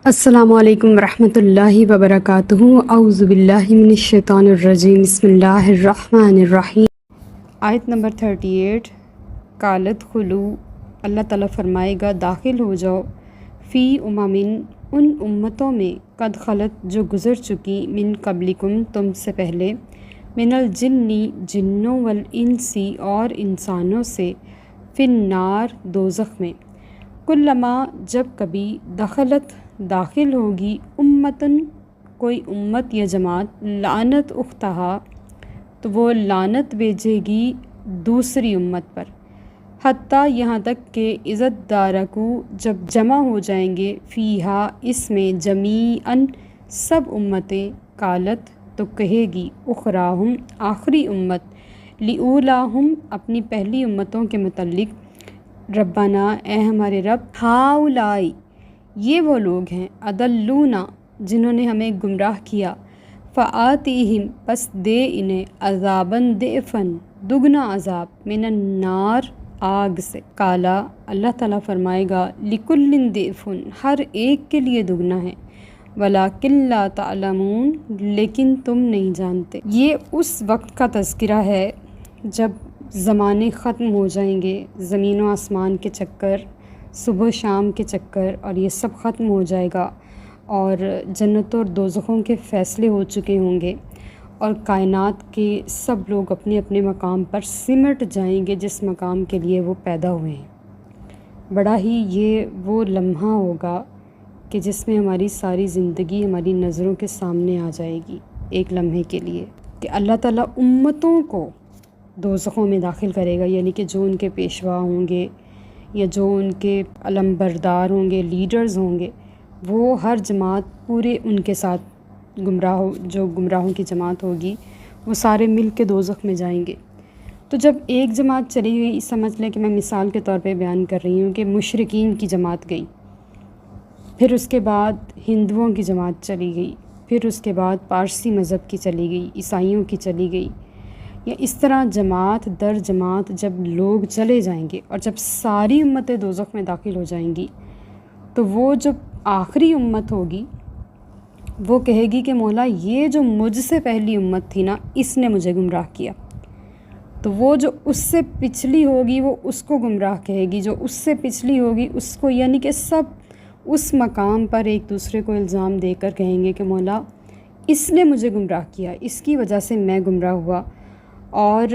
السلام علیکم ورحمۃ اللہ وبرکاتہ۔ اعوذ باللہ من الشیطان الرجیم، بسم اللہ الرحمن الرحیم۔ آیت نمبر 38۔ قالت خلو، اللہ تعالیٰ فرمائے گا داخل ہو جاؤ، فی اممن، ان امتوں میں، قد خلت جو گزر چکی، من قبلکم تم سے پہلے، من الجنی جنوں، والانسی اور انسانوں سے، فی النار دوزخ میں، کلما جب کبھی، دخلت داخل ہوگی، امتن کوئی امت یا جماعت، لعنت اختہا تو وہ لعنت بھیجے گی دوسری امت پر، حتیٰ یہاں تک کہ عزت دارکو جب جمع ہو جائیں گے، فیہا اس میں، جمیعاً سب امتیں، قالت تو کہے گی، اخراہم آخری امت، لأولاہم اپنی پہلی امتوں کے متعلق، ربنا اے ہمارے رب، ہاؤلائی یہ وہ لوگ ہیں، اضلونا جنہوں نے ہمیں گمراہ کیا، فآتیہم پس دے انہیں، عذاباً ضعفاً دگنا عذاب، من النار آگ سے، قالا اللہ تعالیٰ فرمائے گا، لکل ضعف ہر ایک کے لیے دگنا ہے، ولکن لا تعلمون لیکن تم نہیں جانتے۔ یہ اس وقت کا تذکرہ ہے جب زمانے ختم ہو جائیں گے، زمین و آسمان کے چکر، صبح و شام کے چکر، اور یہ سب ختم ہو جائے گا، اور جنتوں اور دوزخوں کے فیصلے ہو چکے ہوں گے، اور کائنات کے سب لوگ اپنے اپنے مقام پر سمٹ جائیں گے جس مقام کے لیے وہ پیدا ہوئے ہیں۔ بڑا ہی یہ وہ لمحہ ہوگا کہ جس میں ہماری ساری زندگی ہماری نظروں کے سامنے آ جائے گی ایک لمحے کے لیے، کہ اللہ تعالیٰ امتوں کو دوزخوں میں داخل کرے گا، یعنی کہ جو ان کے پیشوا ہوں گے یا جو ان کے علم بردار ہوں گے، لیڈرز ہوں گے، وہ ہر جماعت پورے ان کے ساتھ جو گمراہوں کی جماعت ہوگی وہ سارے مل کے دوزخ میں جائیں گے۔ تو جب ایک جماعت چلی گئی، سمجھ لیں کہ میں مثال کے طور پہ بیان کر رہی ہوں کہ مشرکین کی جماعت گئی، پھر اس کے بعد ہندوؤں کی جماعت چلی گئی، پھر اس کے بعد پارسی مذہب کی چلی گئی، عیسائیوں کی چلی گئی، یا اس طرح جماعت در جماعت جب لوگ چلے جائیں گے، اور جب ساری امتیں دوزخ میں داخل ہو جائیں گی، تو وہ جو آخری امت ہوگی وہ کہے گی کہ مولا یہ جو مجھ سے پہلی امت تھی نا، اس نے مجھے گمراہ کیا۔ تو وہ جو اس سے پچھلی ہوگی وہ اس کو گمراہ کہے گی، جو اس سے پچھلی ہوگی اس کو، یعنی کہ سب اس مقام پر ایک دوسرے کو الزام دے کر کہیں گے کہ مولا اس نے مجھے گمراہ کیا، اس کی وجہ سے میں گمراہ ہوا، اور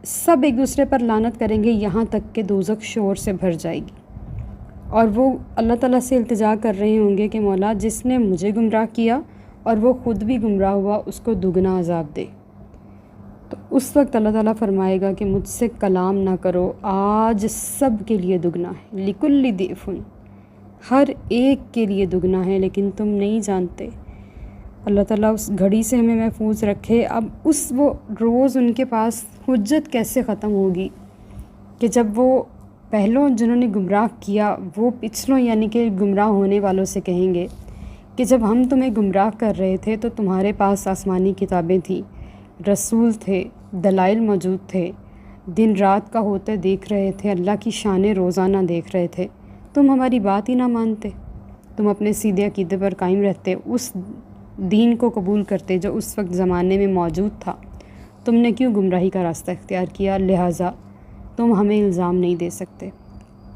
سب ایک دوسرے پر لعنت کریں گے، یہاں تک کہ دوزخ شور سے بھر جائے گی، اور وہ اللہ تعالیٰ سے التجا کر رہے ہوں گے کہ مولا جس نے مجھے گمراہ کیا اور وہ خود بھی گمراہ ہوا، اس کو دگنا عذاب دے۔ تو اس وقت اللہ تعالیٰ فرمائے گا کہ مجھ سے کلام نہ کرو، آج سب کے لیے دگنا ہے، لکل ضعف ہر ایک کے لیے دگنا ہے، لیکن تم نہیں جانتے۔ اللہ تعالیٰ اس گھڑی سے ہمیں محفوظ رکھے۔ اب وہ روز ان کے پاس حجت کیسے ختم ہوگی کہ جب وہ پہلوں جنہوں نے گمراہ کیا وہ پچھلوں یعنی کہ گمراہ ہونے والوں سے کہیں گے کہ جب ہم تمہیں گمراہ کر رہے تھے تو تمہارے پاس آسمانی کتابیں تھیں، رسول تھے، دلائل موجود تھے، دن رات کا ہوتے دیکھ رہے تھے، اللہ کی شان روزانہ دیکھ رہے تھے، تم ہماری بات ہی نہ مانتے، تم اپنے سیدھے عقیدے پر قائم رہتے، اس دین کو قبول کرتے جو اس وقت زمانے میں موجود تھا، تم نے کیوں گمراہی کا راستہ اختیار کیا؟ لہٰذا تم ہمیں الزام نہیں دے سکتے،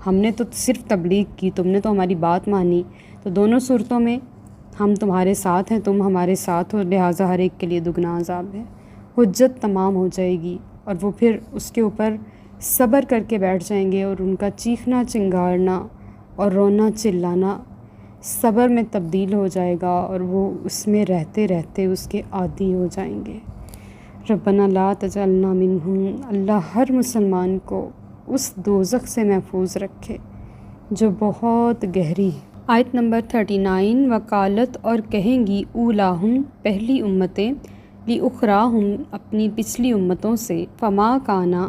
ہم نے تو صرف تبلیغ کی، تم نے تو ہماری بات مانی، تو دونوں صورتوں میں ہم تمہارے ساتھ ہیں، تم ہمارے ساتھ ہو، لہٰذا ہر ایک کے لیے دگنا عذاب ہے۔ حجت تمام ہو جائے گی، اور وہ پھر اس کے اوپر صبر کر کے بیٹھ جائیں گے، اور ان کا چیخنا چنگارنا اور رونا چلانا صبر میں تبدیل ہو جائے گا، اور وہ اس میں رہتے رہتے اس کے عادی ہو جائیں گے۔ ربنا لا تجعلنا منہم، اللہ ہر مسلمان کو اس دوزخ سے محفوظ رکھے جو بہت گہری ہے۔ آیت نمبر 39۔ وقالت اور کہیں گی، اولاہم پہلی امتیں، لاخراہم اپنی پچھلی امتوں سے، فما کانا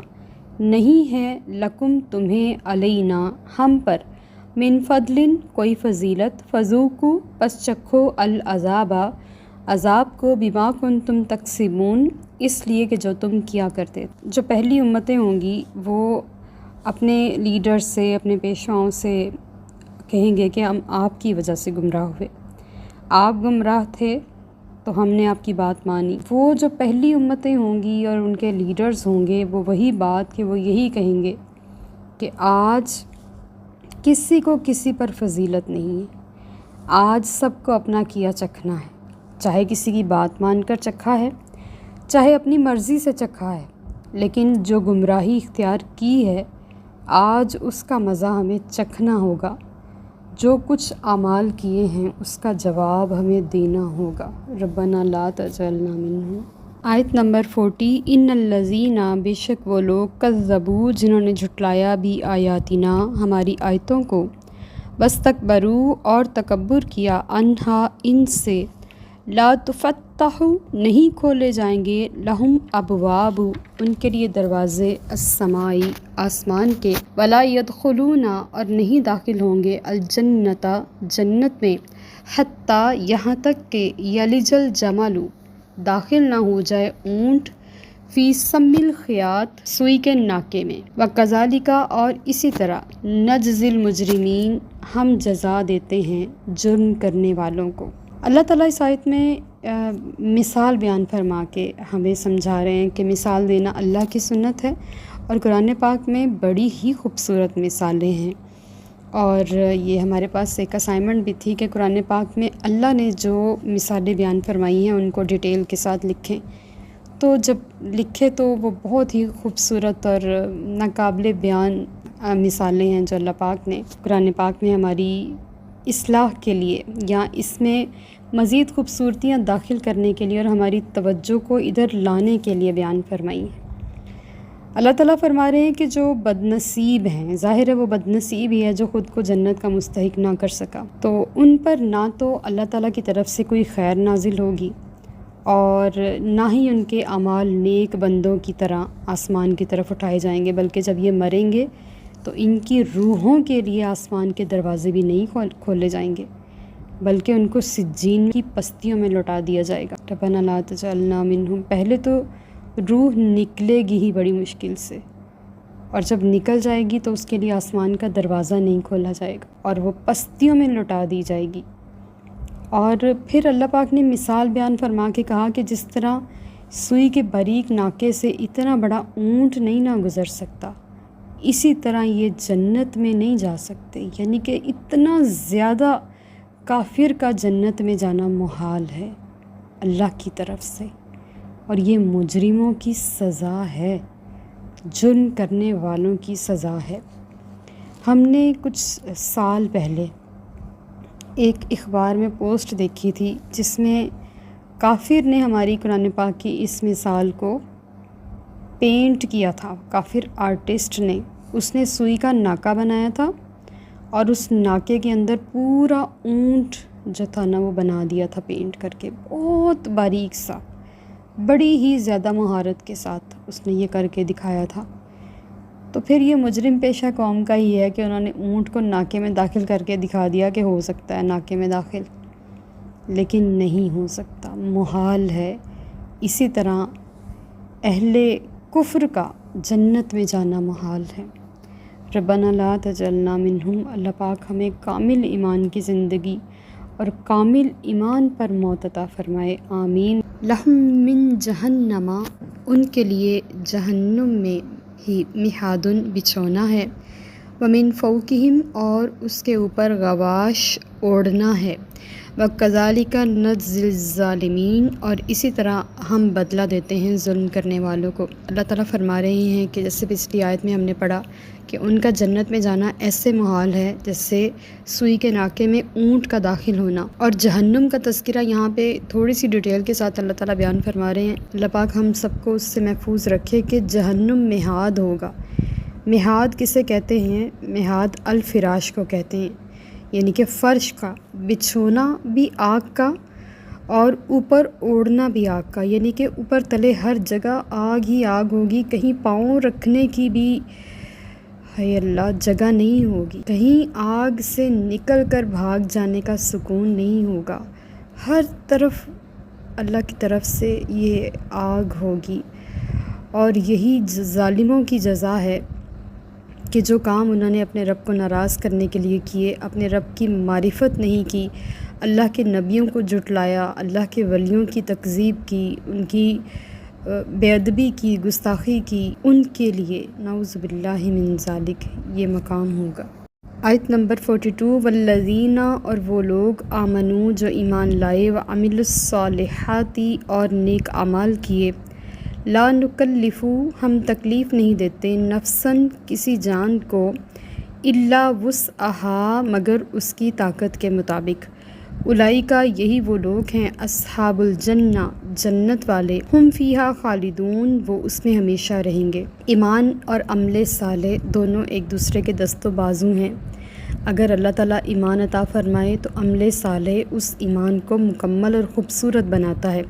نہیں ہے، لکم تمہیں، علینا ہم پر، من فضل کوئی فضیلت، فذوقوا پس چکھو، العذاب عذاب کو، بما کنتم تکسبون اس لیے کہ جو تم کیا کرتے۔ جو پہلی امتیں ہوں گی وہ اپنے لیڈر سے، اپنے پیشواؤں سے کہیں گے کہ ہم آپ کی وجہ سے گمراہ ہوئے، آپ گمراہ تھے تو ہم نے آپ کی بات مانی۔ وہ جو پہلی امتیں ہوں گی اور ان کے لیڈرز ہوں گے، وہ وہی بات کہ وہ یہی کہیں گے کہ آج کسی کو کسی پر فضیلت نہیں ہے، آج سب کو اپنا کیا چکھنا ہے، چاہے کسی کی بات مان کر چکھا ہے، چاہے اپنی مرضی سے چکھا ہے، لیکن جو گمراہی اختیار کی ہے آج اس کا مزہ ہمیں چکھنا ہوگا، جو کچھ اعمال کیے ہیں اس کا جواب ہمیں دینا ہوگا۔ ربنا لا تجعلنا منہم۔ آیت نمبر 40، ان الذین، بے شک وہ لوگ، کذبوا، جنہوں نے جھٹلایا بھی آیاتنا، ہماری آیتوں کو، واستکبروا، اور تکبر کیا، عنہا، ان سے، لا تفتح، نہیں کھولے جائیں گے، لہم، ابواب، ان کے لیے دروازے، السمائی، آسمان کے، ولا یدخلون، اور نہیں داخل ہوں گے، الجنت، جنت میں، حتیٰ، یہاں تک کہ، یلج الجمل، داخل نہ ہو جائے اونٹ، فی سم الخیاط، سوئی کے ناکے میں، وکذالک، اور اسی طرح، نجزی المجرمین، ہم جزا دیتے ہیں جرم کرنے والوں کو۔ اللہ تعالیٰ اس آیت میں مثال بیان فرما کے ہمیں سمجھا رہے ہیں کہ مثال دینا اللہ کی سنت ہے، اور قرآن پاک میں بڑی ہی خوبصورت مثالیں ہیں، اور یہ ہمارے پاس ایک اسائنمنٹ بھی تھی کہ قرآن پاک میں اللہ نے جو مثالیں بیان فرمائی ہیں ان کو ڈیٹیل کے ساتھ لکھیں، تو جب لکھے تو وہ بہت ہی خوبصورت اور ناقابل بیان مثالیں ہیں جو اللہ پاک نے قرآن پاک میں ہماری اصلاح کے لیے، یا اس میں مزید خوبصورتیاں داخل کرنے کے لیے اور ہماری توجہ کو ادھر لانے کے لیے بیان فرمائی ہیں۔ اللہ تعالیٰ فرما رہے ہیں کہ جو بد نصیب ہیں، ظاہر ہے وہ بد نصیب ہی ہے جو خود کو جنت کا مستحق نہ کر سکا، تو ان پر نہ تو اللہ تعالیٰ کی طرف سے کوئی خیر نازل ہوگی، اور نہ ہی ان کے اعمال نیک بندوں کی طرح آسمان کی طرف اٹھائے جائیں گے، بلکہ جب یہ مریں گے تو ان کی روحوں کے لیے آسمان کے دروازے بھی نہیں کھولے جائیں گے، بلکہ ان کو سجین کی پستیوں میں لوٹا دیا جائے گا۔ ربنا لا تجعلنا منہم، پہلے تو روح نکلے گی ہی بڑی مشکل سے، اور جب نکل جائے گی تو اس کے لیے آسمان کا دروازہ نہیں کھولا جائے گا اور وہ پستیوں میں لوٹا دی جائے گی۔ اور پھر اللہ پاک نے مثال بیان فرما کے کہا کہ جس طرح سوئی کے باریک ناکے سے اتنا بڑا اونٹ نہیں نہ گزر سکتا، اسی طرح یہ جنت میں نہیں جا سکتے، یعنی کہ اتنا زیادہ کافر کا جنت میں جانا محال ہے اللہ کی طرف سے، اور یہ مجرموں کی سزا ہے، جرم کرنے والوں کی سزا ہے۔ ہم نے کچھ سال پہلے ایک اخبار میں پوسٹ دیکھی تھی جس میں کافر نے ہماری قرآن پاک کی اس مثال کو پینٹ کیا تھا، کافر آرٹسٹ نے، اس نے سوئی کا ناکا بنایا تھا اور اس ناکے کے اندر پورا اونٹ جو تھا نا وہ بنا دیا تھا پینٹ کر کے، بہت باریک سا، بڑی ہی زیادہ مہارت کے ساتھ اس نے یہ کر کے دکھایا تھا۔ تو پھر یہ مجرم پیشہ قوم کا ہی ہے کہ انہوں نے اونٹ کو ناکے میں داخل کر کے دکھا دیا کہ ہو سکتا ہے ناکے میں داخل، لیکن نہیں ہو سکتا، محال ہے۔ اسی طرح اہل کفر کا جنت میں جانا محال ہے۔ ربنا لا تجعلنا منہم، اللہ پاک ہمیں کامل ایمان کی زندگی اور کامل ایمان پر موت عطا فرمائے، آمین۔ لہم من جہنم، ان کے لیے جہنم میں ہی مہادن، بچھونا ہے، ومن فوقہم، اور اس کے اوپر غواش، اوڑھنا ہے، وکذالک نجزی الظالمین، اور اسی طرح ہم بدلہ دیتے ہیں ظلم کرنے والوں کو۔ اللہ تعالیٰ فرما رہے ہیں کہ جیسے پچھلی آیت میں ہم نے پڑھا کہ ان کا جنت میں جانا ایسے محال ہے جیسے سوئی کے ناکے میں اونٹ کا داخل ہونا، اور جہنم کا تذکرہ یہاں پہ تھوڑی سی ڈیٹیل کے ساتھ اللہ تعالیٰ بیان فرما رہے ہیں۔ اللہ پاک ہم سب کو اس سے محفوظ رکھے کہ جہنم مہاد ہوگا۔ مہاد کسے کہتے ہیں؟ مہاد الفراش کو کہتے ہیں، یعنی کہ فرش کا، بچھونا بھی آگ کا اور اوپر اوڑھنا بھی آگ کا، یعنی کہ اوپر تلے ہر جگہ آگ ہی آگ ہوگی، کہیں پاؤں رکھنے کی بھی ہے اللہ جگہ نہیں ہوگی، کہیں آگ سے نکل کر بھاگ جانے کا سکون نہیں ہوگا، ہر طرف اللہ کی طرف سے یہ آگ ہوگی، اور یہی ظالموں کی جزا ہے کہ جو کام انہوں نے اپنے رب کو ناراض کرنے کے لیے کیے، اپنے رب کی معرفت نہیں کی، اللہ کے نبیوں کو جھٹلایا، اللہ کے ولیوں کی تکذیب کی، ان کی بے ادبی کی، گستاخی کی، ان کے لیے نعوذ باللہ من ذالک یہ مقام ہوگا۔ آیت نمبر 42 والذین، اور وہ لوگ آمنو جو ایمان لائے، وعملوا الصالحات اور نیک اعمال کیے، لا نکلفو ہم تکلیف نہیں دیتے، نفساً کسی جان کو، الا وسعہا مگر اس کی طاقت کے مطابق، اولئک یہی وہ لوگ ہیں، اصحاب الجنہ جنت والے، ہم فیہا خالدون وہ اس میں ہمیشہ رہیں گے۔ ایمان اور عمل صالح دونوں ایک دوسرے کے دست و بازو ہیں۔ اگر اللہ تعالیٰ ایمان عطا فرمائے تو عمل صالح اس ایمان کو مکمل اور خوبصورت بناتا ہے،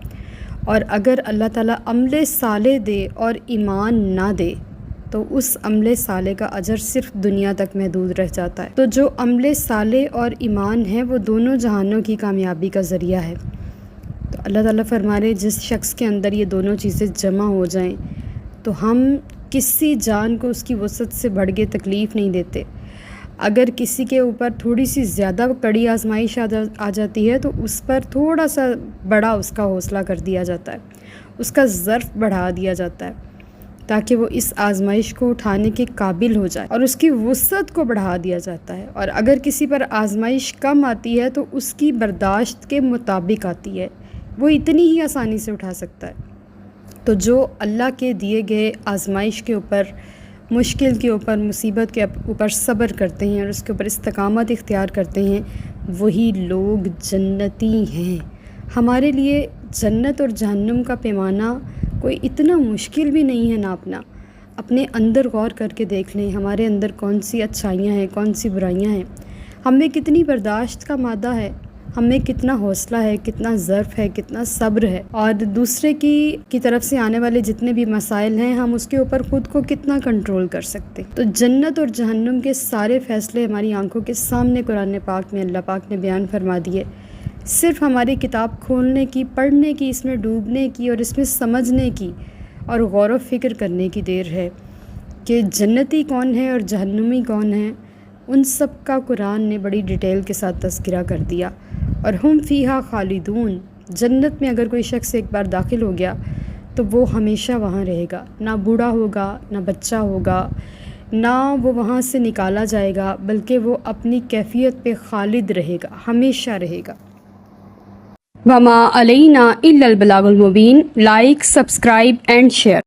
اور اگر اللہ تعالیٰ عمل صالح دے اور ایمان نہ دے تو اس عمل صالح کا اجر صرف دنیا تک محدود رہ جاتا ہے۔ تو جو عمل صالح اور ایمان ہے وہ دونوں جہانوں کی کامیابی کا ذریعہ ہے۔ تو اللہ تعالیٰ فرما رہے جس شخص کے اندر یہ دونوں چیزیں جمع ہو جائیں تو ہم کسی جان کو اس کی وسعت سے بڑھ کے تکلیف نہیں دیتے۔ اگر کسی کے اوپر تھوڑی سی زیادہ کڑی آزمائش آ جاتی ہے تو اس پر تھوڑا سا بڑا اس کا حوصلہ کر دیا جاتا ہے، اس کا ظرف بڑھا دیا جاتا ہے تاکہ وہ اس آزمائش کو اٹھانے کے قابل ہو جائے، اور اس کی وسعت کو بڑھا دیا جاتا ہے۔ اور اگر کسی پر آزمائش کم آتی ہے تو اس کی برداشت کے مطابق آتی ہے، وہ اتنی ہی آسانی سے اٹھا سکتا ہے۔ تو جو اللہ کے دیے گئے آزمائش کے اوپر، مشکل کے اوپر، مصیبت کے اوپر صبر کرتے ہیں اور اس کے اوپر استقامت اختیار کرتے ہیں، وہی لوگ جنتی ہیں۔ ہمارے لیے جنت اور جہنم کا پیمانہ کوئی اتنا مشکل بھی نہیں ہے ناپنا۔ اپنے اندر غور کر کے دیکھ لیں، ہمارے اندر کون سی اچھائیاں ہیں، کون سی برائیاں ہیں، ہم میں کتنی برداشت کا مادہ ہے، ہم میں کتنا حوصلہ ہے، کتنا ظرف ہے، کتنا صبر ہے، اور دوسرے کی طرف سے آنے والے جتنے بھی مسائل ہیں ہم اس کے اوپر خود کو کتنا کنٹرول کر سکتے۔ تو جنت اور جہنم کے سارے فیصلے ہماری آنکھوں کے سامنے قرآن پاک میں اللہ پاک نے بیان فرما دیے۔ صرف ہماری کتاب کھولنے کی، پڑھنے کی، اس میں ڈوبنے کی اور اس میں سمجھنے کی اور غور و فکر کرنے کی دیر ہے کہ جنتی کون ہے اور جہنمی کون ہے۔ ان سب کا قرآن نے بڑی ڈیٹیل کے ساتھ تذکرہ کر دیا۔ اور ہم فیہا خالدون، جنت میں اگر کوئی شخص ایک بار داخل ہو گیا تو وہ ہمیشہ وہاں رہے گا، نہ بوڑھا ہوگا، نہ بچہ ہوگا، نہ وہ وہاں سے نکالا جائے گا، بلکہ وہ اپنی کیفیت پہ خالد رہے گا، ہمیشہ رہے گا۔ وما علینا الا البلاغ المبین۔ Like, subscribe and share.